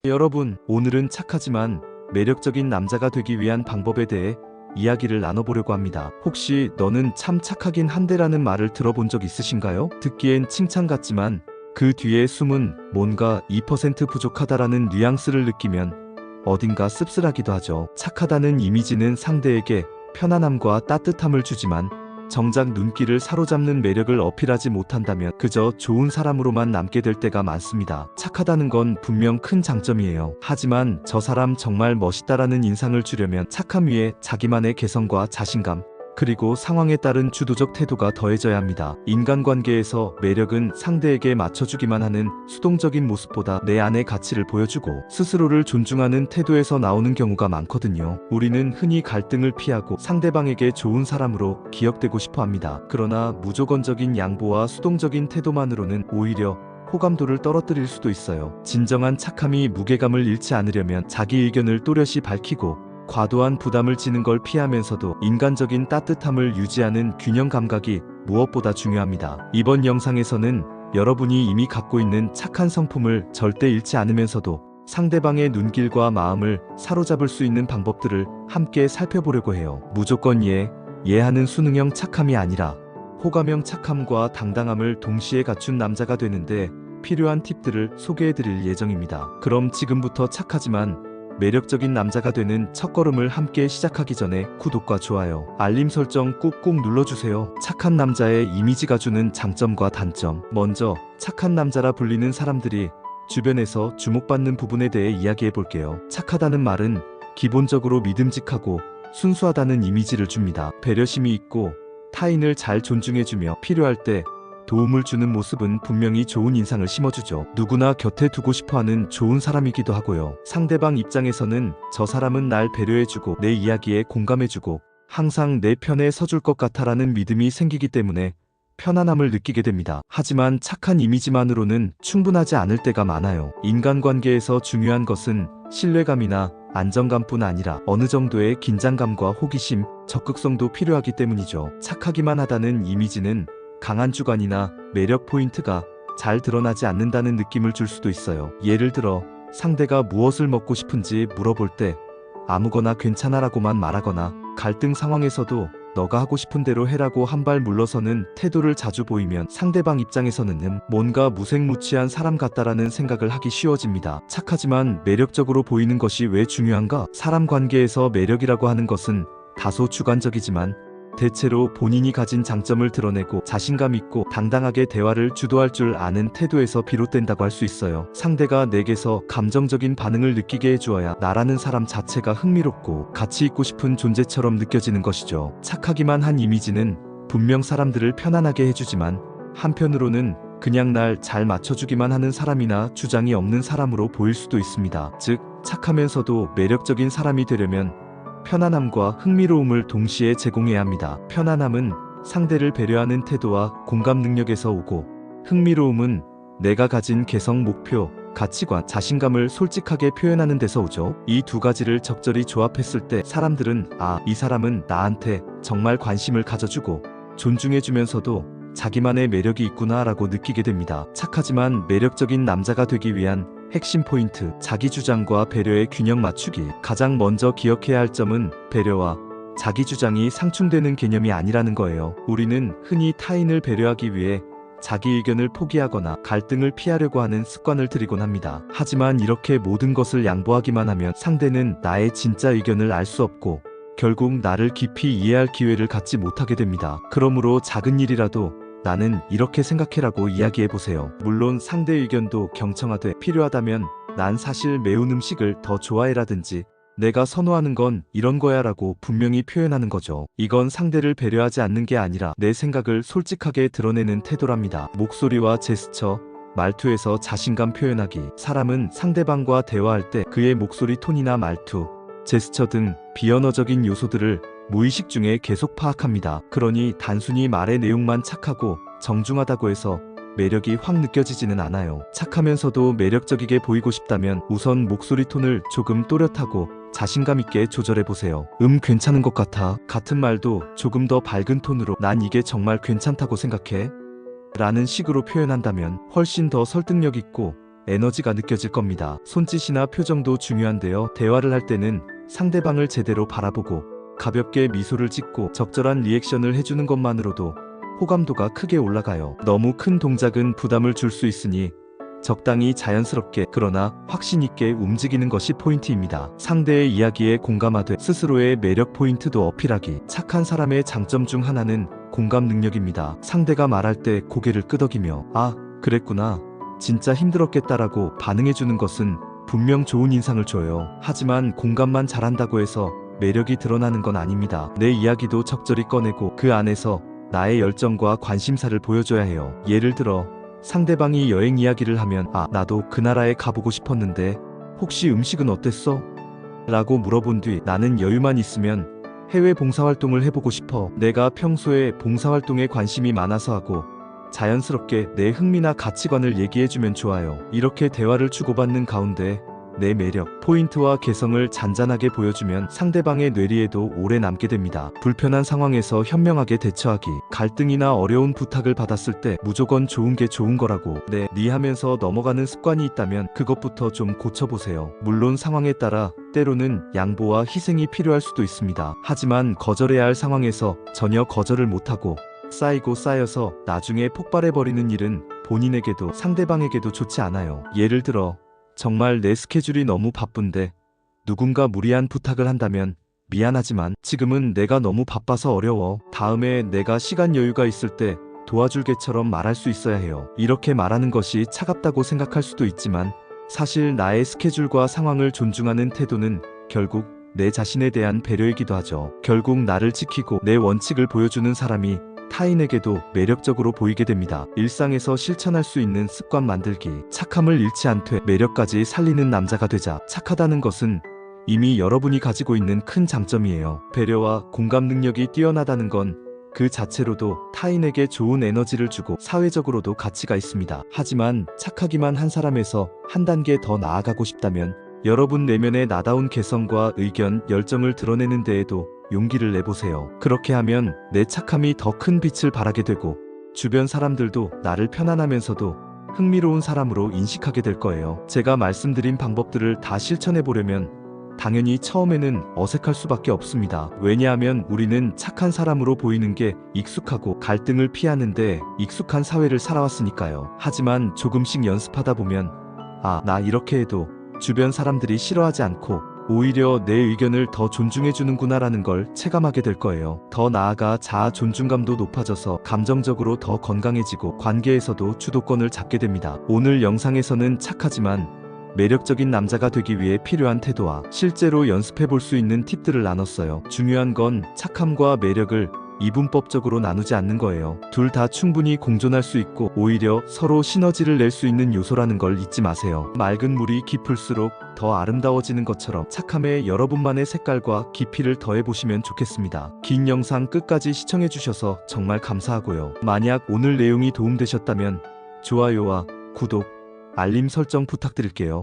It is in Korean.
여러분, 오늘은 착하지만 매력적인 남자가 되기 위한 방법에 대해 이야기를 나눠보려고 합니다. 혹시 너는 참 착하긴 한데라는 말을 들어본 적 있으신가요? 듣기엔 칭찬 같지만 그 뒤에 숨은 뭔가 2% 부족하다라는 뉘앙스를 느끼면 어딘가 씁쓸하기도 하죠. 착하다는 이미지는 상대에게 편안함과 따뜻함을 주지만 정작 눈길을 사로잡는 매력을 어필하지 못한다면 그저 좋은 사람으로만 남게 될 때가 많습니다. 착하다는 건 분명 큰 장점이에요. 하지만 저 사람 정말 멋있다라는 인상을 주려면 착함 위에 자기만의 개성과 자신감, 그리고 상황에 따른 주도적 태도가 더해져야 합니다. 인간관계에서 매력은 상대에게 맞춰주기만 하는 수동적인 모습보다 내 안의 가치를 보여주고 스스로를 존중하는 태도에서 나오는 경우가 많거든요. 우리는 흔히 갈등을 피하고 상대방에게 좋은 사람으로 기억되고 싶어 합니다. 그러나 무조건적인 양보와 수동적인 태도만으로는 오히려 호감도를 떨어뜨릴 수도 있어요. 진정한 착함이 무게감을 잃지 않으려면 자기 의견을 또렷이 밝히고 과도한 부담을 지는 걸 피하면서도 인간적인 따뜻함을 유지하는 균형 감각이 무엇보다 중요합니다. 이번 영상에서는 여러분이 이미 갖고 있는 착한 성품을 절대 잃지 않으면서도 상대방의 눈길과 마음을 사로잡을 수 있는 방법들을 함께 살펴보려고 해요. 무조건 예하는 수능형 착함이 아니라 호감형 착함과 당당함을 동시에 갖춘 남자가 되는데 필요한 팁들을 소개해드릴 예정입니다. 그럼 지금부터 착하지만 매력적인 남자가 되는 첫걸음을 함께 시작하기 전에 구독과 좋아요, 알림 설정 꾹꾹 눌러주세요. 착한 남자의 이미지가 주는 장점과 단점. 먼저 착한 남자라 불리는 사람들이 주변에서 주목받는 부분에 대해 이야기해 볼게요. 착하다는 말은 기본적으로 믿음직하고 순수하다는 이미지를 줍니다. 배려심이 있고 타인을 잘 존중해주며 필요할 때 도움을 주는 모습은 분명히 좋은 인상을 심어주죠. 누구나 곁에 두고 싶어하는 좋은 사람이기도 하고요. 상대방 입장에서는 저 사람은 날 배려해주고 내 이야기에 공감해주고 항상 내 편에 서줄 것 같아라는 믿음이 생기기 때문에 편안함을 느끼게 됩니다. 하지만 착한 이미지만으로는 충분하지 않을 때가 많아요. 인간관계에서 중요한 것은 신뢰감이나 안정감뿐 아니라 어느 정도의 긴장감과 호기심, 적극성도 필요하기 때문이죠. 착하기만 하다는 이미지는 강한 주관이나 매력 포인트가 잘 드러나지 않는다는 느낌을 줄 수도 있어요. 예를 들어 상대가 무엇을 먹고 싶은지 물어볼 때 아무거나 괜찮아라고만 말하거나 갈등 상황에서도 너가 하고 싶은 대로 해라고 한 발 물러서는 태도를 자주 보이면 상대방 입장에서는 뭔가 무색무취한 사람 같다라는 생각을 하기 쉬워집니다. 착하지만 매력적으로 보이는 것이 왜 중요한가? 사람 관계에서 매력이라고 하는 것은 다소 주관적이지만 대체로 본인이 가진 장점을 드러내고 자신감 있고 당당하게 대화를 주도할 줄 아는 태도에서 비롯된다고 할 수 있어요. 상대가 내게서 감정적인 반응을 느끼게 해주어야 나라는 사람 자체가 흥미롭고 가치 있고 싶은 존재처럼 느껴지는 것이죠. 착하기만 한 이미지는 분명 사람들을 편안하게 해주지만 한편으로는 그냥 날 잘 맞춰주기만 하는 사람이나 주장이 없는 사람으로 보일 수도 있습니다. 즉, 착하면서도 매력적인 사람이 되려면 편안함과 흥미로움을 동시에 제공해야 합니다. 편안함은 상대를 배려하는 태도와 공감 능력에서 오고, 흥미로움은 내가 가진 개성, 목표, 가치관, 자신감을 솔직하게 표현하는 데서 오죠. 이 두 가지를 적절히 조합했을 때 사람들은 이 사람은 나한테 정말 관심을 가져주고 존중해주면서도 자기만의 매력이 있구나 라고 느끼게 됩니다. 착하지만 매력적인 남자가 되기 위한 핵심 포인트, 자기 주장과 배려의 균형 맞추기. 가장 먼저 기억해야 할 점은 배려와 자기 주장이 상충되는 개념이 아니라는 거예요. 우리는 흔히 타인을 배려하기 위해 자기 의견을 포기하거나 갈등을 피하려고 하는 습관을 들이곤 합니다. 하지만 이렇게 모든 것을 양보하기만 하면 상대는 나의 진짜 의견을 알 수 없고 결국 나를 깊이 이해할 기회를 갖지 못하게 됩니다. 그러므로 작은 일이라도 나는 이렇게 생각해라고 이야기해보세요. 물론 상대 의견도 경청하되 필요하다면 난 사실 매운 음식을 더 좋아해라든지 내가 선호하는 건 이런 거야 라고 분명히 표현하는 거죠. 이건 상대를 배려하지 않는 게 아니라 내 생각을 솔직하게 드러내는 태도랍니다. 목소리와 제스처, 말투에서 자신감 표현하기. 사람은 상대방과 대화할 때 그의 목소리 톤이나 말투, 제스처 등 비언어적인 요소들을 무의식 중에 계속 파악합니다. 그러니 단순히 말의 내용만 착하고 정중하다고 해서 매력이 확 느껴지지는 않아요. 착하면서도 매력적이게 보이고 싶다면 우선 목소리 톤을 조금 또렷하고 자신감 있게 조절해보세요. 괜찮은 것 같아. 같은 말도 조금 더 밝은 톤으로 난 이게 정말 괜찮다고 생각해 라는 식으로 표현한다면 훨씬 더 설득력 있고 에너지가 느껴질 겁니다. 손짓이나 표정도 중요한데요. 대화를 할 때는 상대방을 제대로 바라보고 가볍게 미소를 짓고 적절한 리액션을 해주는 것만으로도 호감도가 크게 올라가요. 너무 큰 동작은 부담을 줄 수 있으니 적당히 자연스럽게 그러나 확신 있게 움직이는 것이 포인트입니다. 상대의 이야기에 공감하되 스스로의 매력 포인트도 어필하기. 착한 사람의 장점 중 하나는 공감 능력입니다. 상대가 말할 때 고개를 끄덕이며 아, 그랬구나. 진짜 힘들었겠다라고 반응해주는 것은 분명 좋은 인상을 줘요. 하지만 공감만 잘한다고 해서 매력이 드러나는 건 아닙니다. 내 이야기도 적절히 꺼내고 그 안에서 나의 열정과 관심사를 보여줘야 해요. 예를 들어 상대방이 여행 이야기를 하면 아, 나도 그 나라에 가보고 싶었는데 혹시 음식은 어땠어? 라고 물어본 뒤 나는 여유만 있으면 해외 봉사활동을 해보고 싶어. 내가 평소에 봉사활동에 관심이 많아서 하고 자연스럽게 내 흥미나 가치관을 얘기해주면 좋아요. 이렇게 대화를 주고받는 가운데 내 매력, 포인트와 개성을 잔잔하게 보여주면 상대방의 뇌리에도 오래 남게 됩니다. 불편한 상황에서 현명하게 대처하기. 갈등이나 어려운 부탁을 받았을 때 무조건 좋은 게 좋은 거라고 네 하면서 넘어가는 습관이 있다면 그것부터 좀 고쳐보세요. 물론 상황에 따라 때로는 양보와 희생이 필요할 수도 있습니다. 하지만 거절해야 할 상황에서 전혀 거절을 못하고 쌓이고 쌓여서 나중에 폭발해버리는 일은 본인에게도 상대방에게도 좋지 않아요. 예를 들어 정말 내 스케줄이 너무 바쁜데 누군가 무리한 부탁을 한다면 미안하지만 지금은 내가 너무 바빠서 어려워. 다음에 내가 시간 여유가 있을 때 도와줄게처럼 말할 수 있어야 해요. 이렇게 말하는 것이 차갑다고 생각할 수도 있지만 사실 나의 스케줄과 상황을 존중하는 태도는 결국 내 자신에 대한 배려이기도 하죠. 결국 나를 지키고 내 원칙을 보여주는 사람이 타인에게도 매력적으로 보이게 됩니다. 일상에서 실천할 수 있는 습관 만들기. 착함을 잃지 않되 매력까지 살리는 남자가 되자. 착하다는 것은 이미 여러분이 가지고 있는 큰 장점이에요. 배려와 공감 능력이 뛰어나다는 건 그 자체로도 타인에게 좋은 에너지를 주고 사회적으로도 가치가 있습니다. 하지만 착하기만 한 사람에서 한 단계 더 나아가고 싶다면 여러분 내면의 나다운 개성과 의견, 열정을 드러내는 데에도 용기를 내보세요. 그렇게 하면 내 착함이 더 큰 빛을 발하게 되고 주변 사람들도 나를 편안하면서도 흥미로운 사람으로 인식하게 될 거예요. 제가 말씀드린 방법들을 다 실천해 보려면 당연히 처음에는 어색할 수밖에 없습니다. 왜냐하면 우리는 착한 사람으로 보이는 게 익숙하고 갈등을 피하는데 익숙한 사회를 살아왔으니까요. 하지만 조금씩 연습하다 보면 아, 나 이렇게 해도 주변 사람들이 싫어하지 않고 오히려 내 의견을 더 존중해주는구나라는 걸 체감하게 될 거예요. 더 나아가 자아 존중감도 높아져서 감정적으로 더 건강해지고 관계에서도 주도권을 잡게 됩니다. 오늘 영상에서는 착하지만 매력적인 남자가 되기 위해 필요한 태도와 실제로 연습해 볼 수 있는 팁들을 나눴어요. 중요한 건 착함과 매력을 이분법적으로 나누지 않는 거예요. 둘 다 충분히 공존할 수 있고 오히려 서로 시너지를 낼 수 있는 요소라는 걸 잊지 마세요. 맑은 물이 깊을수록 더 아름다워지는 것처럼 착함에 여러분만의 색깔과 깊이를 더해보시면 좋겠습니다. 긴 영상 끝까지 시청해주셔서 정말 감사하고요. 만약 오늘 내용이 도움되셨다면 좋아요와 구독, 알림 설정 부탁드릴게요.